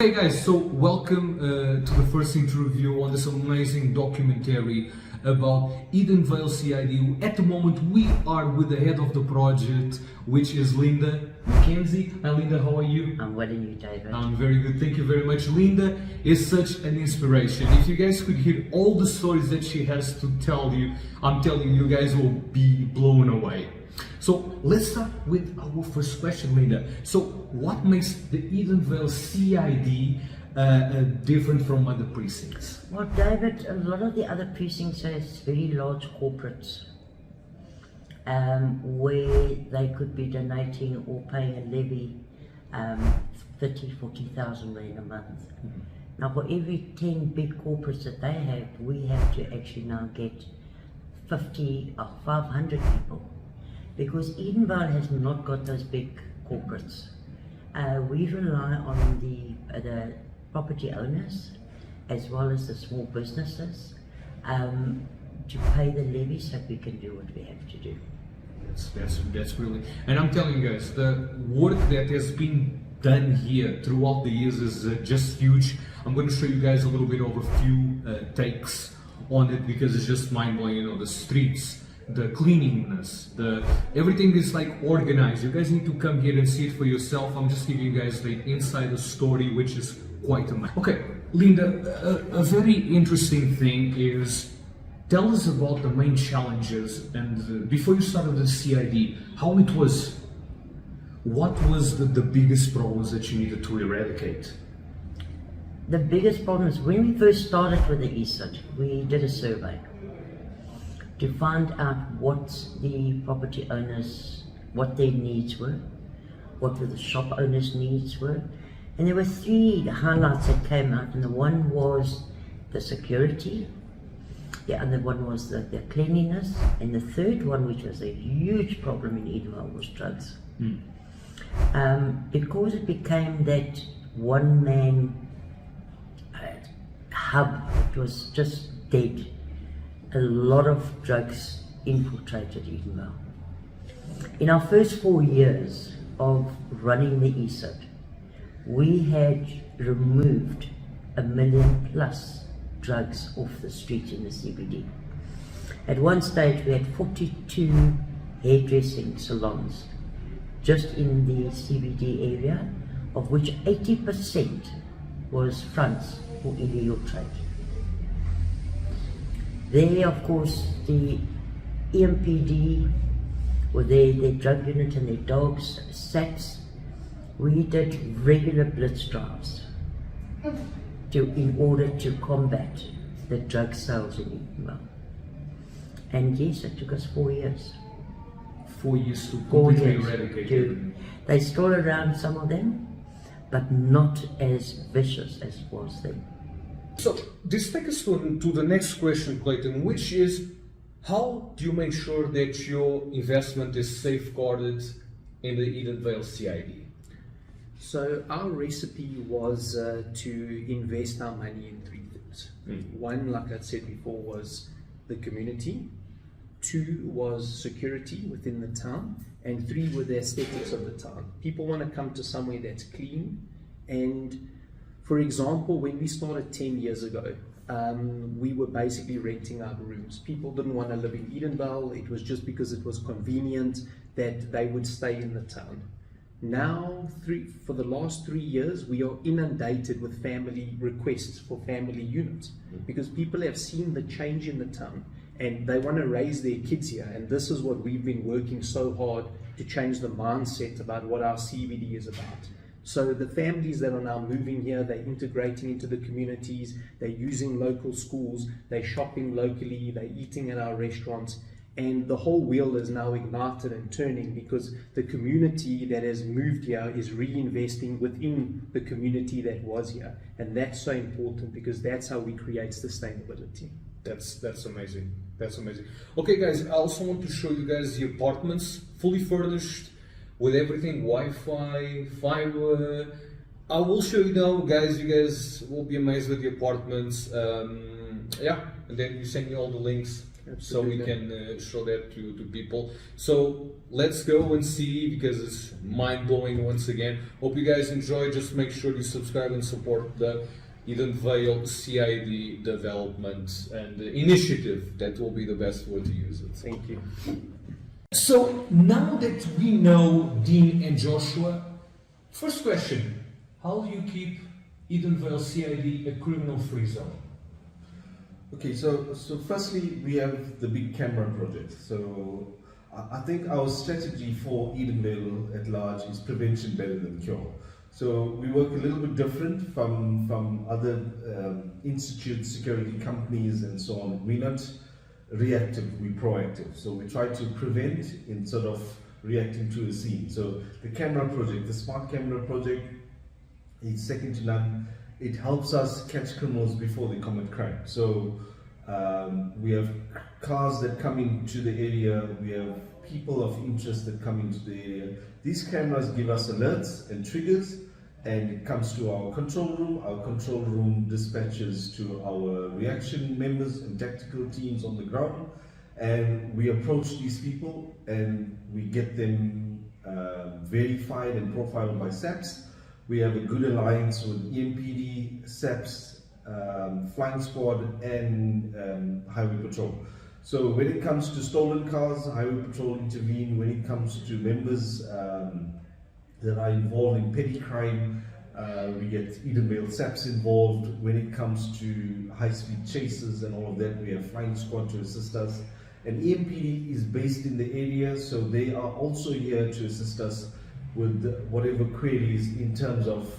Hey guys, so welcome to the first interview on this amazing documentary about Edenvale CID. At the moment we are with the head of the project, which is Linda Mackenzie. Hi Linda, how are you? I'm well, and you, David? I'm very good, thank you very much. Linda is such an inspiration. If you guys could hear all the stories that she has to tell you, I'm telling you, you guys will be blown away. So let's start with our first question, Linda. So what makes the Edenvale CID different from other precincts? Well, David, a lot of the other precincts has very large corporates where they could be donating or paying a levy 40,000 Rand a month. Mm-hmm. Now for every 10 big corporates that they have, we have to actually now get 50 or 500 people. Because Edenvale has not got those big corporates. We rely on the property owners as well as the small businesses to pay the levy so we can do what we have to do. That's really, and I'm telling you guys, the work that has been done here throughout the years is just huge. I'm going to show you guys a little bit of a few takes on it because it's just mind-blowing. You know, the streets, the cleanliness, everything is like organized. You guys need to come here and see it for yourself. I'm just giving you guys the insider story, which is quite amazing. Okay, Linda, a very interesting thing is, tell us about the main challenges and before you started the CID, how it was. What was the biggest problems that you needed to eradicate? The biggest problem is when we first started with the ESID, we did a survey to find out what the property owners, what their needs were, what the shop owners' needs were. And there were three highlights that came out, and the one was the security, the other one was the cleanliness, and the third one, which was a huge problem in Edenvale, was drugs. Because it became that one-man hub, it was just dead. A lot of drugs infiltrated Edenvale. In our first 4 years of running the ESID, we had removed 1 million plus drugs off the street in the CBD. At one stage we had 42 hairdressing salons just in the CBD area, of which 80% was fronts for illegal trade. There, of course, the EMPD, or their drug unit and their dogs, SAPs, we did regular blitz drives in order to combat the drug sales in Edenvale. And yes, it took us 4 years. 4 years to completely eradicate it. They're still around, some of them, but not as vicious as it was then. So this takes us to the next question, Clayton, which is, how do you make sure that your investment is safeguarded in the Edenvale CID? So our recipe was to invest our money in three things. One, like I said before, was the community. 2 was security within the town, and 3 were the aesthetics of the town. People want to come to somewhere that's clean. And for example, when we started 10 years ago, we were basically renting out rooms. People didn't want to live in Edenvale. It was just because it was convenient that they would stay in the town. Now, for the last 3 years, we are inundated with family requests for family units because people have seen the change in the town and they want to raise their kids here. And this is what we've been working so hard to change the mindset about what our CBD is about. So the families that are now moving here, they're integrating into the communities, they're using local schools, they're shopping locally, they're eating at our restaurants, and the whole wheel is now ignited and turning because the community that has moved here is reinvesting within the community that was here. And that's so important because that's how we create sustainability. That's amazing. That's amazing. Okay guys, I also want to show you guys the apartments, fully furnished, with everything, Wi-Fi, fiber. I will show you now, guys. You guys will be amazed with the apartments. Yeah, and then you send me all the links so we can show that to people. So let's go and see, because it's mind-blowing once again. Hope you guys enjoy. Just make sure you subscribe and support the Edenvale CID development and initiative. That will be the best word to use it. Thank you. So now that we know Dean and Joshua, first question: how do you keep Edenvale CID a criminal-free zone? Okay, so firstly, we have the big camera project. So I think our strategy for Edenvale at large is prevention better than cure. So we work a little bit different from other institutes, security companies, and so on. We're not reactive, we're proactive. So we try to prevent instead of reacting to a scene. So the camera project, the smart camera project, is second to none. It helps us catch criminals before they commit crime. So we have cars that come into the area, we have people of interest that come into the area. These cameras give us alerts and triggers, and it comes to our control room. Our control room dispatches to our reaction members and tactical teams on the ground, and we approach these people and we get them verified and profiled by SAPS. We have a good alliance with EMPD, SAPS, Flying Squad, and Highway Patrol. So when it comes to stolen cars, Highway Patrol intervene. When it comes to members that are involved in petty crime, we get Edenvale SAPS involved. When it comes to high-speed chases and all of that, we have Flying Squad to assist us. And EMPD is based in the area, so they are also here to assist us with whatever queries in terms of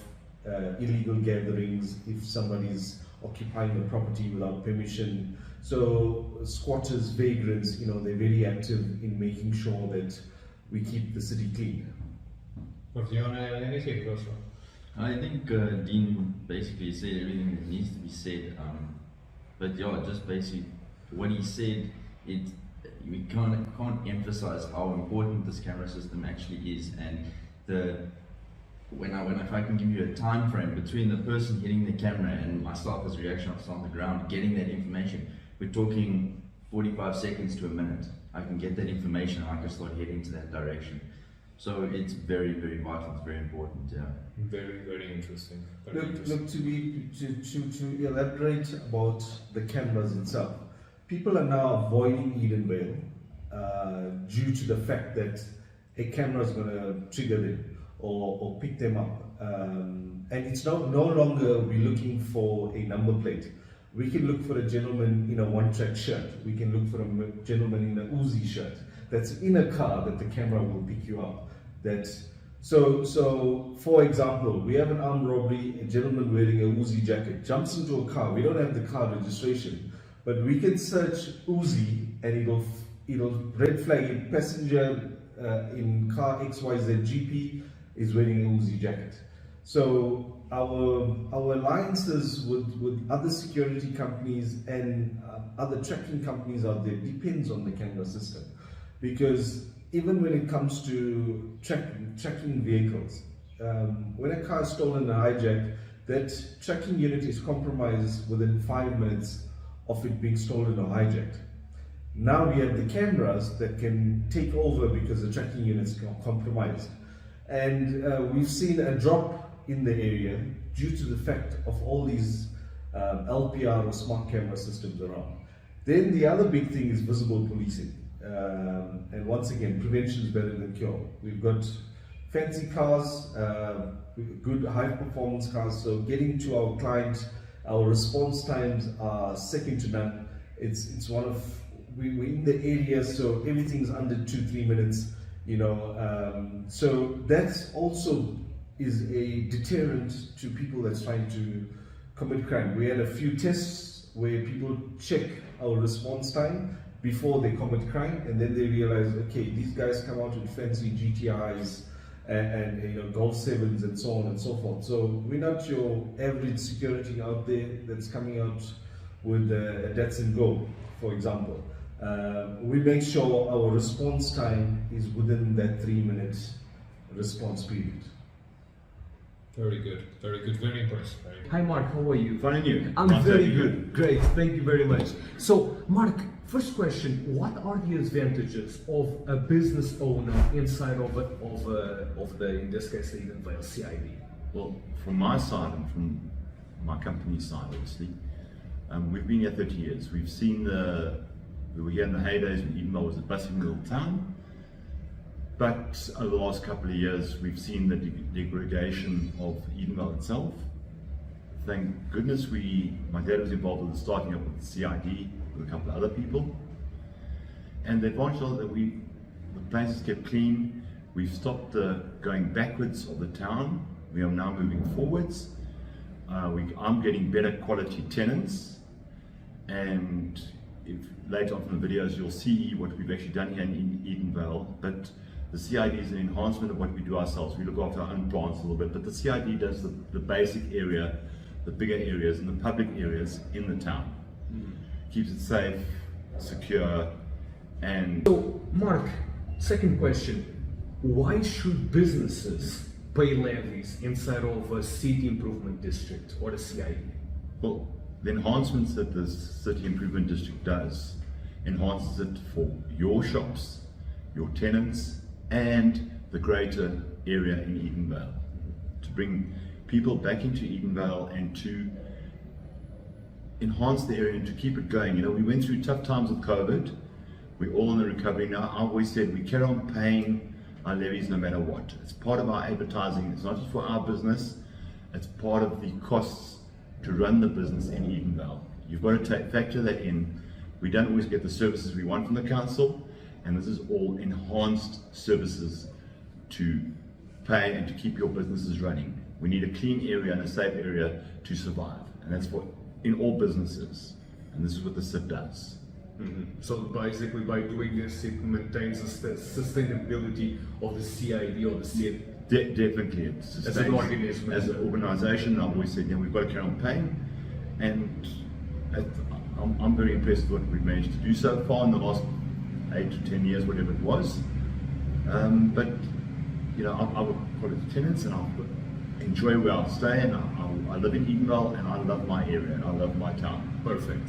illegal gatherings, if somebody's occupying the property without permission. So squatters, vagrants, they're very active in making sure that we keep the city clean. Do you want to add anything, Joshua? I think Dean basically said everything that needs to be said. But yeah, just basically what he said, we can't emphasize how important this camera system actually is, and if I can give you a time frame between the person hitting the camera and myself as a reaction officer on the ground getting that information, we're talking 45 seconds to a minute. I can get that information and I can start heading to that direction. So it's very, very vital, it's very important, yeah. Very, very interesting. Look, to elaborate about the cameras itself, people are now avoiding Edenvale due to the fact that a camera is going to trigger them or pick them up. And it's no longer we're looking for a number plate. We can look for a gentleman in a one-track shirt. We can look for a gentleman in a Uzi shirt that's in a car that the camera will pick you up. So for example, we have an armed robbery, a gentleman wearing a Uzi jacket jumps into a car. We don't have the car registration, but we can search Uzi and it'll red flag it, passenger in car XYZ GP is wearing a Uzi jacket. So our alliances with other security companies and other tracking companies out there depends on the camera system, because even when it comes to tracking vehicles, when a car is stolen and hijacked, that tracking unit is compromised within 5 minutes of it being stolen or hijacked. Now we have the cameras that can take over because the tracking units are compromised. And we've seen a drop in the area due to the fact of all these LPR or smart camera systems around. Then the other big thing is visible policing. And once again, prevention is better than cure. We've got fancy cars, good high performance cars, so getting to our client, our response times are second to none. It's one of, we're in the area, so everything's under 2-3 minutes, so that also is a deterrent to people that's trying to commit crime. We had a few tests where people check our response time before they commit crime, and then they realize, okay, these guys come out with fancy GTIs and Golf 7s and so on and so forth. So we're not your average security out there that's coming out with a Datsun Go, for example. We make sure our response time is within that 3-minute response period. Very good, very impressed. Hi Mark, how are you? Fine, and you? I'm Nice to very have you. good, great, thank you very much. So Mark, first question, what are the advantages of a business owner inside of the, in this case, the Edenvale CID? Well, from my side and from my company's side, obviously, we've been here 30 years. We've seen we were here in the heydays when Edenvale was a bustling little town. But over the last couple of years, we've seen the degradation of Edenvale itself. Thank goodness my dad was involved with the starting up of the CID with a couple of other people. And the advantage of that the place is kept clean. We've stopped the going backwards of the town. We are now moving forwards. I'm getting better quality tenants. And later on from the videos, you'll see what we've actually done here in Edenvale. But the CID is an enhancement of what we do ourselves. We look after our own plants a little bit, but the CID does the basic area, the bigger areas and the public areas in the town. Keeps it safe, secure, and... So Mark, second question, why should businesses pay levies inside of a city improvement district or a CID? Well, the enhancements that the City Improvement District does enhances it for your shops, your tenants, and the greater area in Edenvale, to bring people back into Edenvale and to enhance the area and to keep it going. You know, we went through tough times with COVID. We're all in the recovery now. I always said we carry on paying our levies no matter what. It's part of our advertising. It's not just for our business. It's part of the costs to run the business in Edenvale. You've got to factor that in. We don't always get the services we want from the council, and this is all enhanced services to pay and to keep your businesses running. We need a clean area and a safe area to survive, and that's what in all businesses, and this is what the CID does. So basically by doing this, it maintains the sustainability of the CID or the CID. Definitely, it sustains As an organism. as an organisation. I've always said, we've got to carry on paying, and I'm very impressed with what we've managed to do so far in the last 8 to 10 years, whatever it was. But you know, I've got quality tenants, and I enjoy where I stay, and I live in Edenvale, and I love my area, and I love my town. Perfect.